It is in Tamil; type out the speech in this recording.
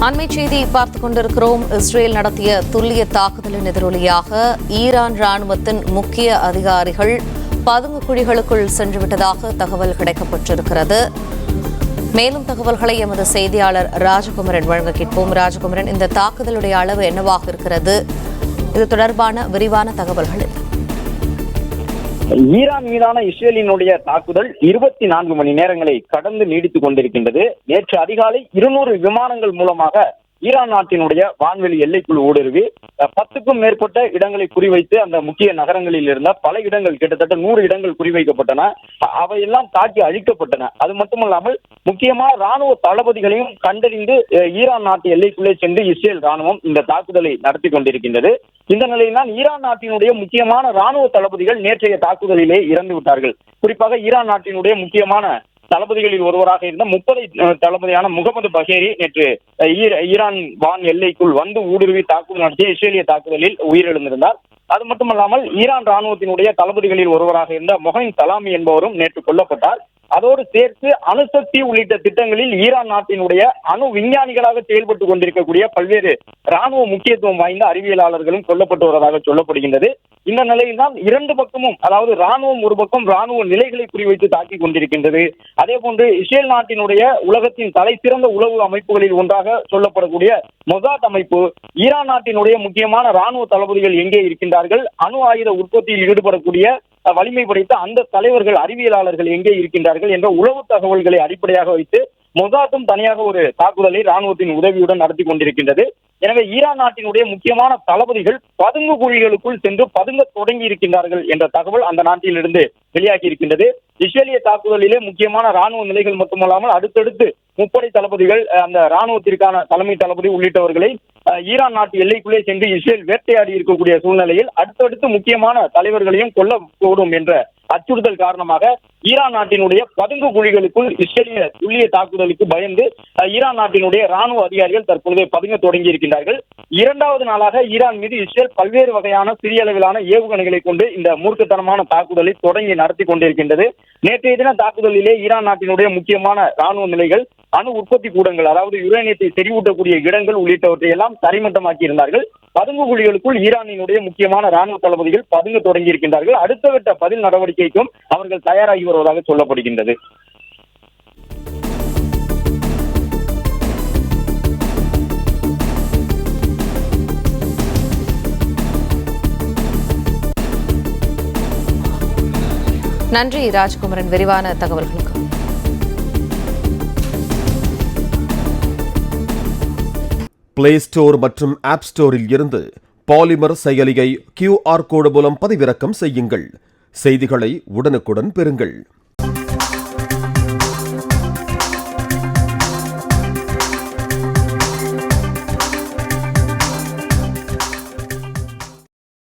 அண்மை செய்தி பார்த்துக் கொண்டிருக்கிறோம். இஸ்ரேல் நடத்திய துல்லிய தாக்குதலின் எதிரொலியாக ஈரான் ராணுவத்தின் முக்கிய அதிகாரிகள் பதுங்கு குழிகளுக்குள் சென்றுவிட்டதாக தகவல் கிடைக்கப்பட்டிருக்கிறது. மேலும் தகவல்களை எமது செய்தியாளர் ராஜகுமரன் வழங்க கேட்போம். ராஜகுமரன், இந்த தாக்குதலுடைய அளவு என்னவாக இருக்கிறது? இது தொடர்பான விரிவான தகவல்கள். ஈரான் மீதான இஸ்ரேலினுடைய தாக்குதல் 24 மணி நேரங்களை கடந்து நீடித்துக் கொண்டிருக்கின்றது. நேற்று அதிகாலை 200 விமானங்கள் மூலமாக ஈரான் நாட்டினுடைய வான்வெளி எல்லைக்குள் ஊடுருவி 10க்கும் மேற்பட்ட இடங்களை குறிவைத்து அந்த முக்கிய நகரங்களில் இருந்த பல இடங்கள், கிட்டத்தட்ட 100 இடங்கள் குறிவைக்கப்பட்டன. அவையெல்லாம் தாக்கி அழிக்கப்பட்டன. அது மட்டுமல்லாமல் முக்கியமான ராணுவ தளபதிகளையும் கண்டறிந்து ஈரான் நாட்டு எல்லைக்குள்ளே சென்று இஸ்ரேல் ராணுவம் இந்த தாக்குதலை நடத்தி கொண்டிருக்கின்றது. இந்த நிலையில்தான் ஈரான் நாட்டினுடைய முக்கியமான ராணுவ தளபதிகள் நேற்றைய தாக்குதலிலே இறந்து விட்டார்கள். குறிப்பாக ஈரான் நாட்டினுடைய முக்கியமான தளபதிகளில் ஒருவராக இருந்த 30 தளபதியான முகமது பகேரி நேற்று ஈரான் வான் எல்லைக்குள் வந்து ஊடுருவி தாக்குதல் நடத்திய இஸ்ரேலிய தாக்குதலில் உயிரிழந்திருந்தார். அது மட்டுமல்லாமல் ஈரான் ராணுவத்தினுடைய தளபதிகளில் ஒருவராக இருந்த மொஹின் சலாமி என்பவரும் நேற்று கொல்லப்பட்டார். அதோடு சேர்த்து அணுசக்தி உள்ளிட்ட திட்டங்களில் ஈரான் நாட்டினுடைய அணு விஞ்ஞானிகளாக செயல்பட்டுக் கொண்டிருக்கக்கூடிய பல்வேறு ராணுவ முக்கியத்துவம் வாய்ந்த அறிவியலாளர்களும் கொல்லப்பட்டு வருவதாக சொல்லப்படுகின்றது. இந்த நிலையில்தான் இரண்டு பக்கமும், அதாவது ராணுவம் ஒரு பக்கம் ராணுவ நிலைகளை குறிவைத்து தாக்கிக் கொண்டிருக்கின்றது. அதே போன்று இஸ்ரேல் நாட்டினுடைய உலகத்தின் தலை சிறந்த உளவு அமைப்புகளில் ஒன்றாக சொல்லப்படக்கூடிய மொசாத் அமைப்பு ஈரான் நாட்டினுடைய முக்கியமான ராணுவ தளபதிகள் எங்கே இருக்கின்றார்கள், அணு ஆயுத உற்பத்தியில் ஈடுபடக்கூடிய வலிமை படைத்த அந்த தலைவர்கள், அறிவியலாளர்கள் எங்கே இருக்கின்றார்கள் என்ற உளவு தகவல்களை அடிப்படையாக வைத்து மொசாத்தும் தனியாக ஒரு தாக்குதலை ராணுவத்தின் உதவியுடன் நடத்தி கொண்டிருக்கின்றது. எனவே ஈரான் நாட்டினுடைய முக்கியமான தளபதிகள் பதுங்கு குழிகளுக்குள் சென்று பதுங்க தொடங்கி இருக்கின்றார்கள் என்ற தகவல் அந்த நாட்டிலிருந்து வெளியாகி இருக்கின்றது. இஸ்ரேலிய தாக்குதலிலே முக்கியமான ராணுவ நிலைகள் மட்டுமல்லாமல் அடுத்தடுத்து முப்படை தளபதிகள், அந்த ராணுவத்திற்கான தலைமை தளபதி உள்ளிட்டவர்களை ஈரான் நாட்டு எல்லைக்குள்ளே சென்று இஸ்ரேல் வேட்டையாடி இருக்கக்கூடிய சூழ்நிலையில் அடுத்தடுத்து முக்கியமான தலைவர்களையும் கொல்லக்கூடும் என்ற அச்சுறுத்தல் காரணமாக ஈரான் நாட்டினுடைய பதுங்கு குழிகளுக்குள் இஸ்ரேலிய துல்லிய தாக்குதலுக்கு பயந்து ஈரான் நாட்டினுடைய ராணுவ அதிகாரிகள் தற்பொழுது பதுங்க தொடங்கி இருக்கின்றார்கள். இரண்டாவது நாளாக ஈரான் மீது இஸ்ரேல் பல்வேறு வகையான சிறிய அளவிலான ஏவுகணைகளை கொண்டு இந்த மூர்க்கத்தனமான தாக்குதலை தொடங்கி நடத்தி கொண்டிருக்கின்றது. நேற்றைய தின தாக்குதலிலே ஈரான் நாட்டினுடைய முக்கியமான ராணுவ நிலைகள், அணு உற்பத்தி கூடங்கள், அதாவது யுரேனியத்தை செறிவூட்டக்கூடிய இடங்கள் உள்ளிட்டவற்றை எல்லாம் தரைமட்டமாக்கி இருந்தார்கள். பதுங்கு குழிகளுக்குள் ஈரானினுடைய முக்கியமான ராணுவ தளபதிகள் பதுங்க தொடங்கி இருக்கின்றார்கள். அடுத்த கட்ட பதில் நடவடிக்கைக்கும் அவர்கள் தயாராகி வருவதாக சொல்லப்படுகின்றது. நன்றி ராஜ்குமரன், விரிவான தகவல்களுக்கு. பிளே ஸ்டோர் மற்றும் ஆப் ஸ்டோரில் இருந்து பாலிமர் செயலியை QR கோடு மூலம் பதிவிறக்கம் செய்யுங்கள். செய்திகளை உடனுக்குடன் பெறுங்கள்.